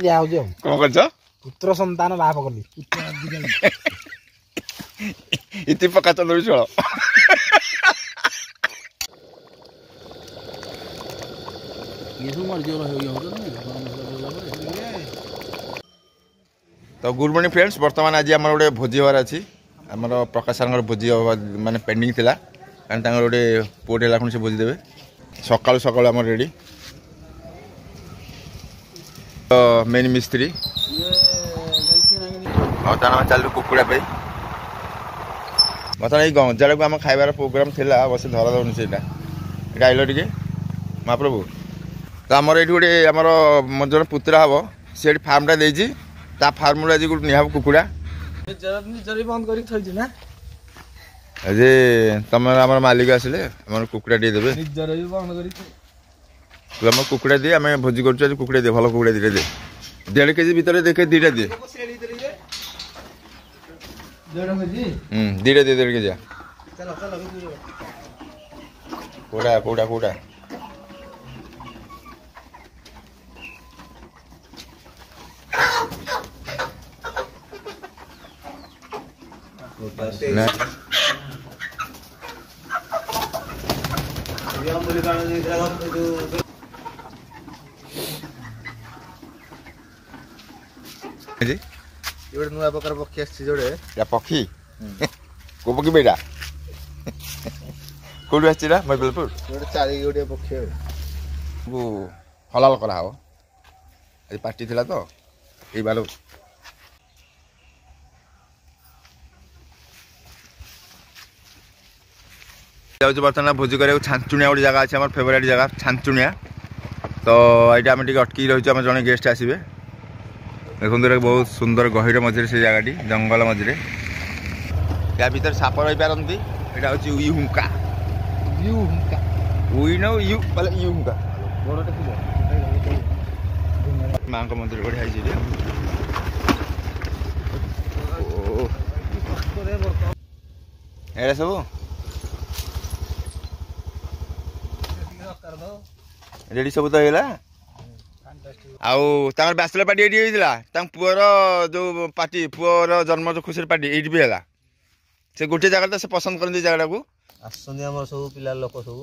कौन कर पुत्र संतान लाभ कली इति पक्का चलो चलो तो गुड मॉर्निंग फ्रेंड्स बर्तमान आज आम गोटे भोजी हबार अच्छी आम प्रकाश सर भोजी माने पेंडिंग थिला कारण गोटे पुटे है से भोजी देवे सकालू सकालू आम रेडी तो मेन मिस्त्री चलू कुकुड़ा पे बर्तमान ये गंजाड़ को आम खाइबार प्रोग्राम थिला बस धरा दौनी से आइल टे महाप्रभु तो आमर ये गोटे आमर मोर जो पुत्रा हम सी फार्मटा देती ता फार्म आज गोटे निहा कुकुड़ा जे तुम आम मालिक आसिले आम कुकुड़ा टे देवे तू आम कुकुड़ा दिए आम भोजी कर कुकुड़ा दे भल कुकुड़ा दीटा दे 1.5 केजी भितर देखे दीटा दे दीटा दे 1.5 केजी कोड़ा कोड़ा कोड़ा नुआ प्रकार पक्षी आसी जोड़े पक्षी को पक्षी बेटा कौट आसी मैबलपुर गोटे पक्षी हलाल कराव आज पार्टी थिला तो ये बाल बर्तमान भोजी कर छांचुनिया गोटे जगह अच्छे फेवरेट जगह छांचुनिया तो ये आम अटकी रही जड़े गेस्ट आसवे देखते बहुत सुंदर गहिर मझे से जगह जंगल मझे या भर साप रही पारती यहाँ हूँ युहुंका उई न यू बोले युहुंका माँ का मंदिर बढ़िया है सब रेडी सब तो है आउ बैचलर पार्टी ये होता पुअर जो पार्टी पुअर जन्म जो खुशी पार्टी ये भी है से गोटे जगह से पसंद करते जगह को आम सब पिला लोक सब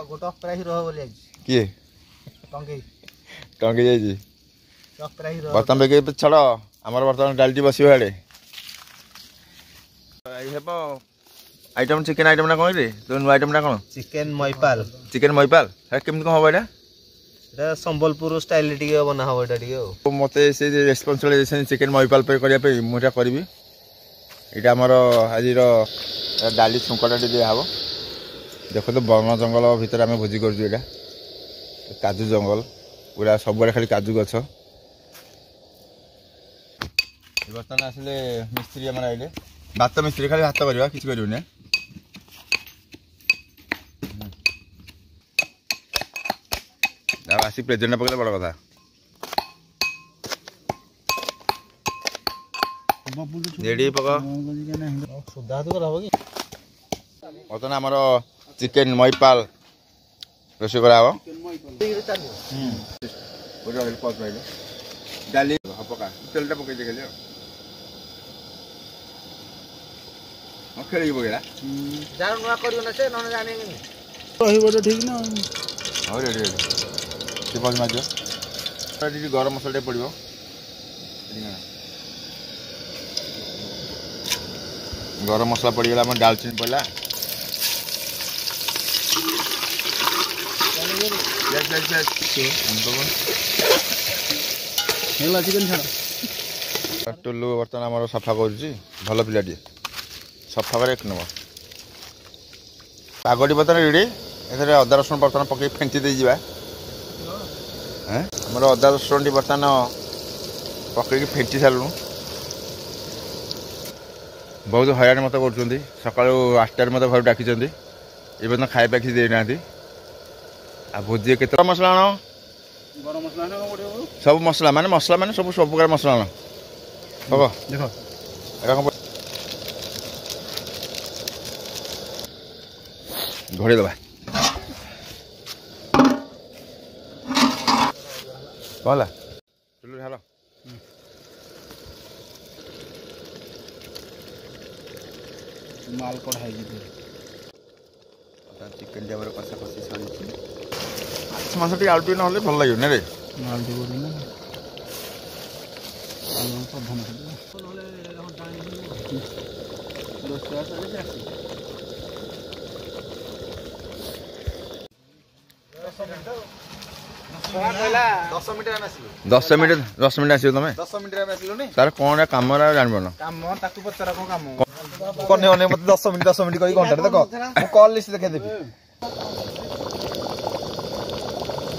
गोटे अपेरा हिरो बोली किए टंकी जाइए बर्तमान बेगे छड़ आम बर्तमान डालटी बस आड़े आइटम चिकेन आइटम ना कौन रे तो नुआ आइटम ना कौन चिकेन मैपाल केमती कौन हम यहाँ संबलपुर स्टाइल टिके बना हम ये मत से रेस्पॉन्सिबिलिटी चिकेन मैपाल पे करने मुझे करी यहाँ आमर आज डाली छुंकटा दिहब देख तो वन जंगल भितर आम भोजी कर काजू जंगल पूरा सब खाली काजू गछ बर्तमान आसिले मिस्त्री आम आइले भात मिस्त्री खाली भात करवा किसी कर आसी प्रेजेंट पकड़े बड़ कथा बर्तमान आमर चिकेन मैपाल रोषे करा डाली पका तेलटा पकई दे खेल पकड़ा जार नुआ कर ठीक ना हाँ रेडी रेडी सिपल मार गरम मसला पड़ो गरम मसला पड़गला आम डालचीनी पड़ा चिकेन छाड़ टुल्लु बर्तमान आम सफा कर भल पिलाटी सफा कर 1 नंबर पागटी बर्तमान रेडी ए अदा रसुण बर्तमान पकई फेंटी दे जावा आमर अदा रसुण बर्तमान पकईकी फेंटी सारूँ बहुत हईराण मत कर सका 8टार मत घर डाकी ये बर्तमान खाଇବା କିଛି ଦେଇନାହାନ୍ତି आ भोजी के मसला आण सब मसला माने सब प्रकार मसला आण हम देख घोड़े दबा कौन ला चलो हेलो माल कढ़ाई चिकेन टी कषा कषि सरी माछ टी आउट ना भल लगे ना रे माल ना दस मिनिट आस तुम 10 मिनिट तार कौन कम जानवर काम ताकू पचार कौन काम कने अने मत 10 मिनिट कहि घंटा देखो मु कॉल लिस्ट देखे देबी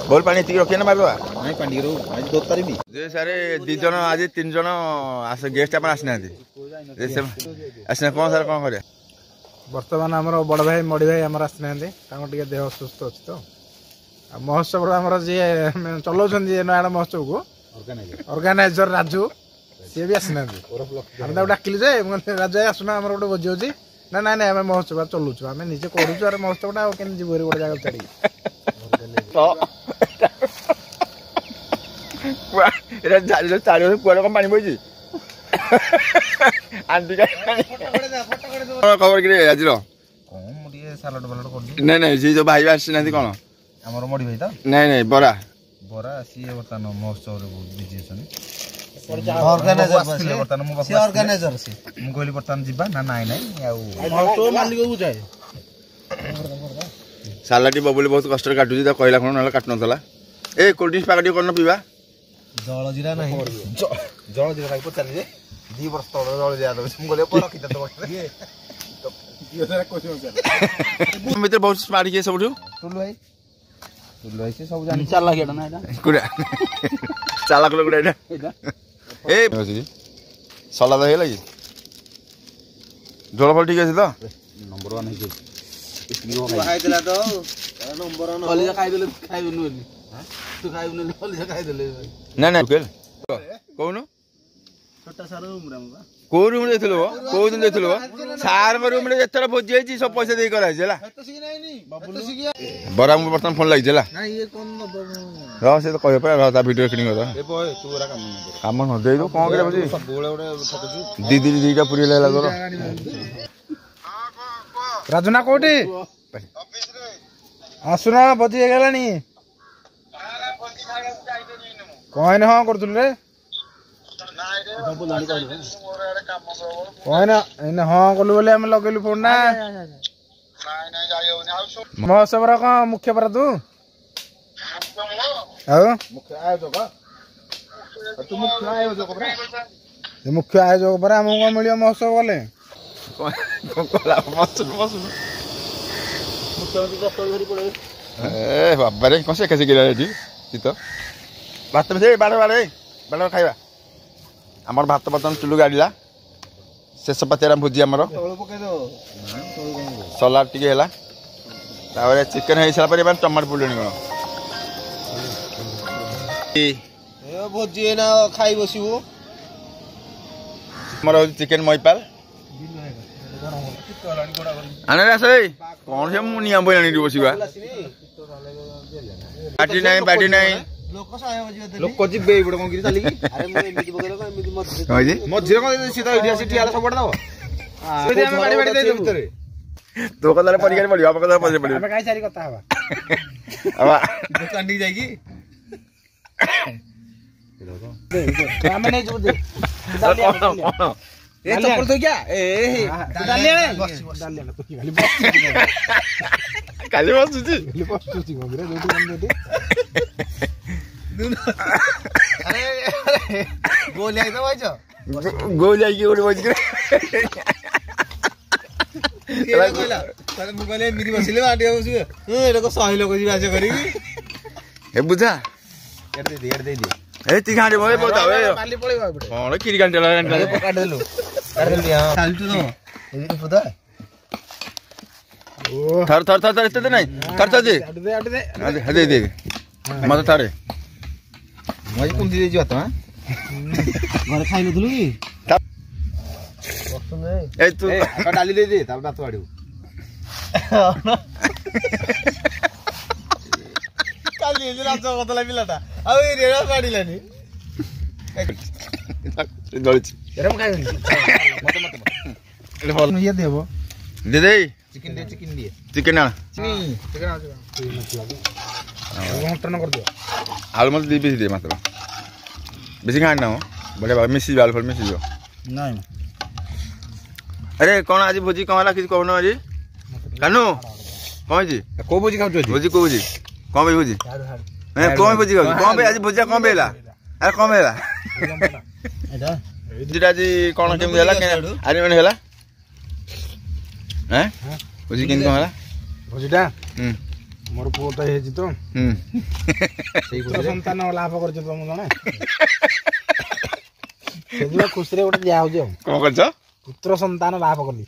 बोल पानी इतनी रखिए ना बाबा नहीं पानी रो आज 2 तारीख भी जे सारे 2 जन आज 3 जन आस गेस्ट अपन आसना आसना कौन सर कौन करे बर्तमान आमर बड़ भाई मड़ी भाई आमर आसना टे देह सुस्थ अच्छी तो महोत्सव आमर जी चलाऊँ नया महोत्सव को ऑर्गेनाइजर राजू सी भी आसना डाकिली जे राजू आसना आम गोटे भोजी अच्छी ना ना ना आम महोत्सव चलुचु आम निजे करूँ अरे महोत्सवटा के जीव गोटे जगह छाड़ी चार पुआर कम पानी बोची आंटी खबर कि आज सालाड बालाड कर नहीं नहीं सी जो भाई आसी कौन हमर मड़ी भाई तो नहीं नहीं बरा बरा सी बर्तमान महोत्सव रे बिजी छन ऑर्गेनाइजर बर्तमान मु सी ऑर्गेनाइजर सी मु कहली बर्तमान जिबा ना नाइ नाइ महोत्सव मालिक को जाए सालाटी बबुली बहुत कष्ट काटुची कहला कौन ना काटन थला ए कोल्ड ड्रिंक्स पाकटी करन पीवा जल जीरा नहीं जल जीरा खाइ पचाली जे 2 वर्ष तळ जल जीरा दो मु कहले पर रखि त मित्र बहुत स्मार्ट के सब टुलु भाई से सब जानि चाल लागे ना एटा कुडा चाला कुडा कुडा एटा ए सलाद हे लागि झोल फल ठीक আছে তো नंबर 1 है इसलिए खाइ देला तो नंबर 1 ओलिया खाइ देले खाइबनु बोली हां तू खाइबनु ओलिया खाइ देले ना ना केल कोन छोटा सारा रूम रे हम को रूम रे थलो को दिन देथलो सार रूम रे एतरा भोजी आइची सब पैसा दे कराइ छला बरा मु बर्तन फोन लागि छला ना ये कोन र से तो कहै पर र ता वीडियो रिकॉर्डिंग कर ए बय तू ओरा काम न दे दो कोन करे बजी सब बोले ओडे फटुची दीदी दीटा पुरी लेला तोर राजुना कोठी आसुना बजी गेलानी कहन हाँ करथुल रे कहन इन हाँ कलु बोले हम लगेलु फोन ना महोत्सव रा कौन मुख्य पर तू मुख्य आयोजक तू मुख्य आयोजक बरा मुख्य आयोजक पर हम कौन मिलियो महोत्सव वाले कोला मस्त मस्त ए बाबा रे कसे कैसे गिरा रे तो भात में से बाड़ बाड़ बाड़ खाइबा हमर भात बर्तन चुलु गाड़ीला शेष पचेरा भोजी हमर सलाद टिके हैला तावरे चिकन है साला पर टमाटर पुलनी कोन ए भोजी ना खाइ बसिबो हमर चिकन मइपाल आने रे सई कोन से मुनिया बयानी दी बसिबा बाटी नहीं लोक जिबे बड कोन गिरी चली अरे मु एमिति बगेर को एमिति मत होई मझिर को सीधा इडिया सिटी आला सब दबो से हम बाड़ी बाड़ी दे दे तो कदर परिकार पड़ियो आप कदर पड़े पड़ियो हम काई सारी कथा हवा अब दुकान दी जाएगी हम नहीं जो दे ए चप्पल तो क्या ए डालिया डालिया तो की खाली बसुची खाली बसुची गरे जोटी अरे गोली आई तो भाई गोली आई की ओडी बज के केला गोला ताले मुगले मिरी बसिले आटे बसु एटा को 100 लोग जी आसे करी हे बुझा एट दे ए ती गाडी भए बतावे माली पळेबा बडे कोन किरी गांटेला काट देलु हां चालतु तो एदी पता ओ थर थर थर इतने नहीं थर दे दे दे मत थारे मज कुंदी दे जात हां घर खाइ नथलु की वस्तु नै ए तू डाली दे दे तार दात वाडिउ काली ପିଲାଟା ଆଉ ଏଇ ରେଳ ପାଡ଼ିଲାନି ଜଳିଛି ଇଏ ଦେବ ଦିଦି ଚିକେନ ଦିଏ ଚିକେନ ଆଣ ମଟନ କରିଦିଅ ଆଳୁ ମତେ 2 ପିସ୍ ଦିଏ ମାତ୍ର ବେଶୀ ଖାଣି ନା ବଢ଼ିଆ ମିଶିଯିବ ଆଳୁ ଫଳ ମିଶିଯିବ ନାଇଁ ଆରେ କ'ଣ ଆଜି ଭୋଜି କ'ଣ ହେଲା କିଛି କହୁନ ଆଜି କାନୁ କ'ଣ ହେଇଛି କୋଉ ଭୋଜି ଖାଉଛୁ ଭୋଜି କୋଉ ଭୋଜି କ'ଣ ପାଇଁ ଭୋଜି କ'ଣ ପାଇଁ ଭୋଜି ଖାଉଛୁ କ'ଣ ପାଇଁ ଆଜି ଭୋଜି କ'ଣ ପାଇଁ ହେଲା ଆରେ କ'ଣ ପାଇଁ ହେଲା ଭୋଜିଟା ଆଜି କ'ଣ କେମିତି ହେଲା ଆଜି ମାନେ ହେଲା ଭୋଜି କେମିତି କ'ଣ ହେଲା ଭୋଜିଟା ମୋର ପୁଅଟା ହେଇଛି ତ ସେଇ ସନ୍ତାନ ଲାଭ କରିଛ ତମ ଜଣେ ସେଥିପାଇଁ ଖୁସିରେ ଗୋଟେ ଦିଆହଉଛି ଆଉ କ'ଣ କରିଛ ପୁତ୍ର ସନ୍ତାନ ଲାଭ କଲି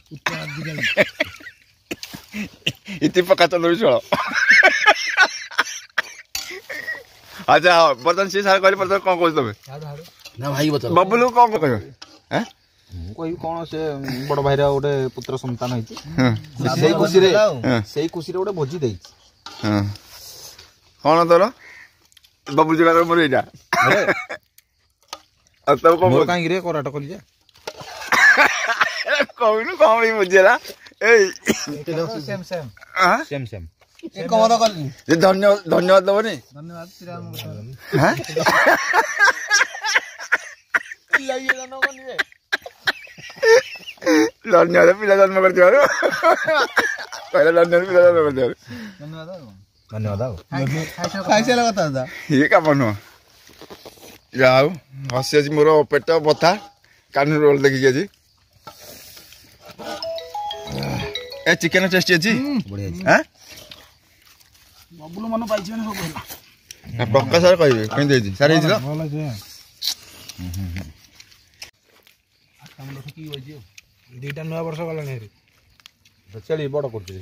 ଇତି ପକ୍କା ଚନ୍ଦ୍ର ଚଳ ଆଚ୍ଛା ହଉ ବର୍ତ୍ତମାନ ସେ ସାର୍ କହିଲେ ବର୍ତ୍ତମାନ କ'ଣ କହୁଛ ତମେ ନା ଭାଇ ବବୁଲୁ କ'ଣ କହିବ ମୁଁ କହିବି କ'ଣ ସେ ବଡ ଭାଇର ଗୋଟେ ପୁତ୍ର ସନ୍ତାନ ହେଇଛି ସେଇ ଖୁସିରେ ଗୋଟେ ଭୋଜି ଦେଇଛି କ'ଣ ତୋର ବବୁଲ ଜାଗାରେ ମୋର ଏଇଟା ଆଉ ତମ କ'ଣ କାହିଁକି ରେ କରାଟ କଲି ଯେ କହୁନୁ କ'ଣ ପାଇଁ ଭୋଜି ହେଲା ଏଇ ଧନ୍ୟବାଦ ଦବନି ଧନ୍ୟବାଦ ପିଲା ଜନ୍ମ କରିଥିବାରୁ କହିଲା ଧନ୍ୟବାଦ ପିଲା ଜନ୍ମ କରିଥିବାରୁ ଧନ୍ୟବାଦ ଆଉ ଖାଇସାରିଲା କଥା ଇଏ କାମ ନୁହଁ ଯାହା ହଉ ହସି ହସି ମୋର ପେଟ ବଥା କାନୁ ରୋଲ ଦେଖିକି ଆଜି ଏ ଚିକେନ ଟେଷ୍ଟି ଅଛି ବବୁଲୁ ମନ ପାଇଛି ମାନେ ସବୁ ହେଲା ପକ୍କା ସାର୍ କହିବେ କେମିତି ହେଇଛି ସାର୍ ହେଇଛି ତ ଭଲ ଅଛି ଦିଟା ନୂଆ ବର୍ଷ ଗଲାଣି ହେରି ଛେଳି ବଡ କରୁଛି